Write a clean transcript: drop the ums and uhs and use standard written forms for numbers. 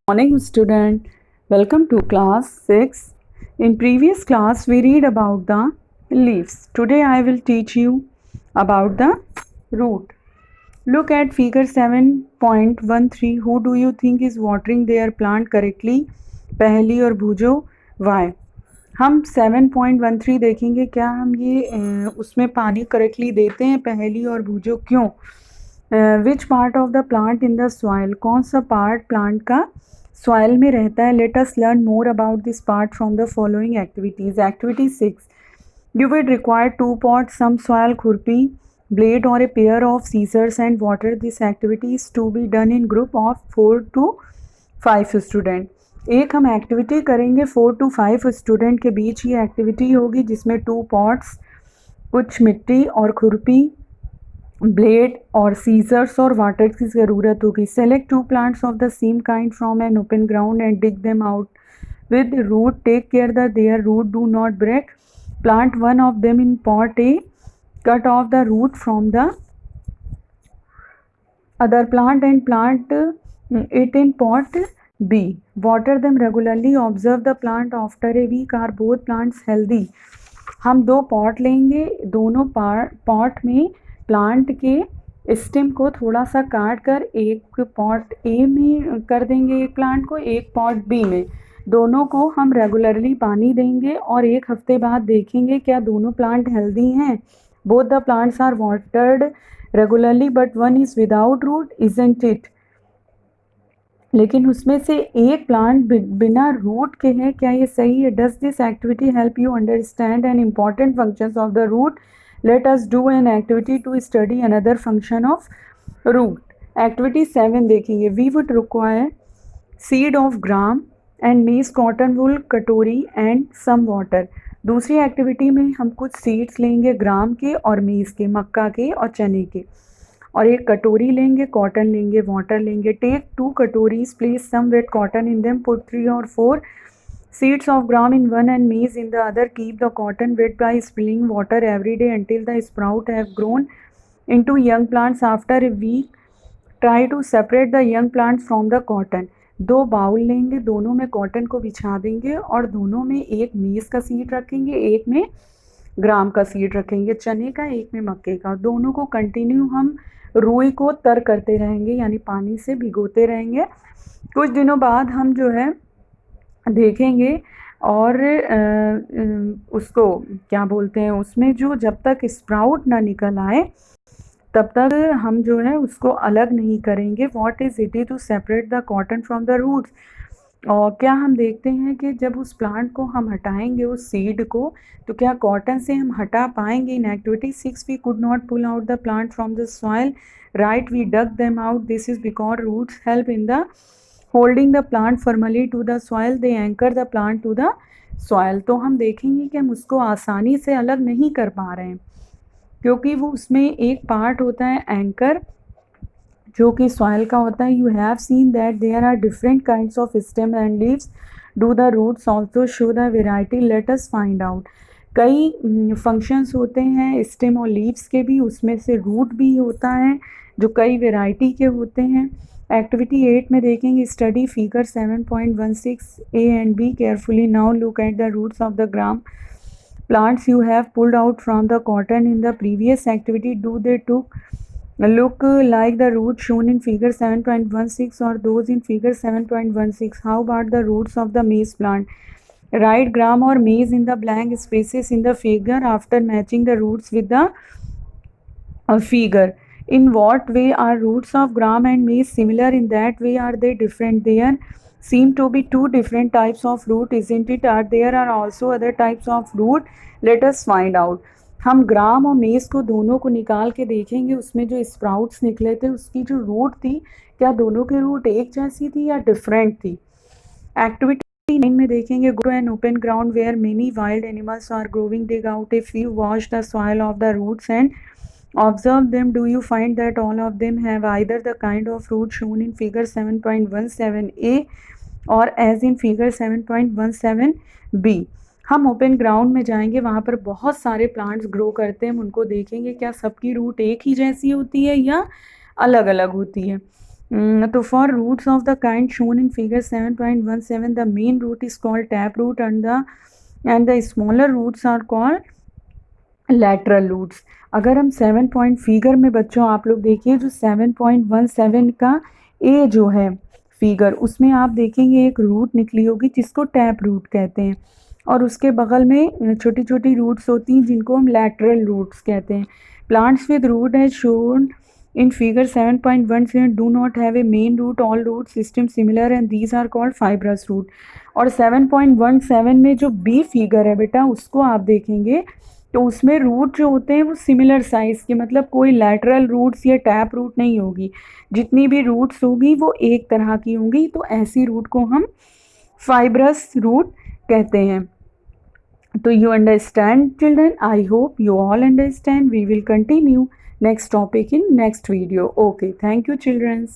Morning student, welcome to class 6. In previous class we read about the leaves. Today I will teach you about the root. Look at figure 7.13. Who do you think is watering their plant correctly? पहली और भूजो why? हम 7.13 देखेंगे क्या हम ये उसमें पानी correctly देते हैं पहली और भूजो क्यों? Which part of the plant in the soil, कौन सा पार्ट प्लांट का सॉइल में रहता है? Let us learn more about this part from the following activities. Activity 6, you will require 2 pots, some soil, खुरपी, blade or a pair of scissors and water. This activity is to be done in group of 4 to 5 student. एक हम activity करेंगे 4 to 5 student के बीच ये activity होगी जिसमें 2 pots, कुछ मिट्टी और खुरपी, ब्लेड और सीजर्स और वाटर की ज़रूरत होगी. Select 2 plants of the same kind from an open ground and dig them out with root. Take care that their root do not break. Plant one of them in pot A. Cut off the root from the other plant and plant it in pot B. Water them regularly. Observe the plant after a week. Are both plants healthy? हम 2 pot लेंगे, दोनों pot में plant के stem को थोड़ा सा काट कर एक पॉट ए में कर देंगे एक प्लांट को, एक पॉट बी में. दोनों को हम रेगुलरली पानी देंगे और एक हफ्ते बाद देखेंगे क्या दोनों प्लांट हेल्दी हैं. Both the plants are watered regularly but one is without root, isn't it? लेकिन उसमें से एक प्लांट बिना रूट के है, क्या ये सही है? Does this activity help you understand an important functions of the root? Let us do an activity to study another function of root. Activity 7 देखेंगे. We would require seed of gram and maize, cotton wool, katori and some water. दूसरी activity में हम कुछ seeds लेंगे ग्राम के और मेज के, मक्का के और चने के, और एक कटोरी लेंगे, कॉटन लेंगे, वाटर लेंगे. Take 2 katoris, place some wet cotton in them, put 3 or 4 seeds of gram in one and maize in the other. Keep the cotton wet by spilling water every day until the sprout have grown into young plants. After a week, try to separate the young plants from the cotton. 2 bowl लेंगे, दोनों में cotton को बिछा देंगे और दोनों में एक मेज का सीड रखेंगे, एक में ग्राम का सीड रखेंगे, चने का, एक में मक्के का. दोनों को कंटिन्यू हम रुई को तर करते रहेंगे यानी पानी से भिगोते रहेंगे. कुछ दिनों बाद हम जो है देखेंगे और उसको क्या बोलते हैं, उसमें जो जब तक स्प्राउट ना निकल आए तब तक हम जो है उसको अलग नहीं करेंगे. What is it to separate the cotton from the roots? और क्या हम देखते हैं कि जब उस प्लांट को हम हटाएंगे, उस सीड को, तो क्या कॉटन से हम हटा पाएंगे? In activity 6 we could not pull out the plant from the soil. Right, we dug them out. This is because roots help in the holding the plant formally to the soil. They anchor the plant to the soil. तो हम देखेंगे कि हम उसको आसानी से अलग नहीं कर पा रहे हैं क्योंकि वो उसमें एक पार्ट होता है एंकर जो कि सॉइल का होता है. You have seen that there are different kinds of stem and leaves. Do the roots also show the variety? Let us find out. कई फंक्शंस होते हैं स्टेम और लीव्स के भी, उसमें से रूट भी होता है जो कई वेराइटी के होते हैं. एक्टिविटी 8 में देखेंगे. Study figure 7.16 A and B carefully. Now look at the roots of the gram plants you have pulled out from the cotton in the previous activity. Do they look like the root shown in figure 7.16 or those in figure 7.16? How about the roots of the maize plant? Write gram or maize in the blank spaces in the figure after matching the roots with the figure. In what way are roots of gram and maize similar? In that way are they different? There seem to be 2 different types of root, isn't it? There are also other types of root. Let us find out. हम ग्राम और मेज को दोनों को निकाल के देखेंगे, उसमें जो स्प्राउट्स निकले थे उसकी जो रूट थी, क्या दोनों की रूट एक जैसी थी या डिफरेंट थी? एक्टिविटी 9 में देखेंगे. Go an open ground where many wild animals are growing. Dig out a few. Wash the soil off the roots and observe them. Do you find that all of them have either the kind of root shown in figure 7.17a or as in figure 7.17b? हम open ground में जाएंगे, वहाँ पर बहुत सारे plants grow करते हैं, हम उनको देखेंगे क्या सबकी रूट एक ही जैसी होती है या अलग अलग होती है. तो for roots of the kind shown in figure 7.17 the main root is called tap root and the smaller roots are called lateral roots. अगर हम 7 पॉइंट फिगर में बच्चों आप लोग देखिए जो 7.17 का ए जो है फिगर उसमें आप देखेंगे एक रूट निकली होगी जिसको टैप रूट कहते हैं और उसके बगल में छोटी छोटी रूट्स होती हैं जिनको हम लैटरल रूट्स कहते हैं। Plants with root as shown in figure 7.17 do not have a main root, all root system similar and these are called fibrous root। और 7.17 में जो बी फिगर है बेटा उसको आप देखेंगे तो उसमें रूट जो होते हैं वो सिमिलर साइज के, मतलब कोई लैटरल रूट्स या टैप रूट नहीं होगी, जितनी भी रूट्स होगी वो एक तरह की होंगी, तो ऐसी रूट को हम फाइब्रस रूट कहते हैं। तो you understand children, I hope you all understand. We will continue next topic in next video. Okay, thank you children.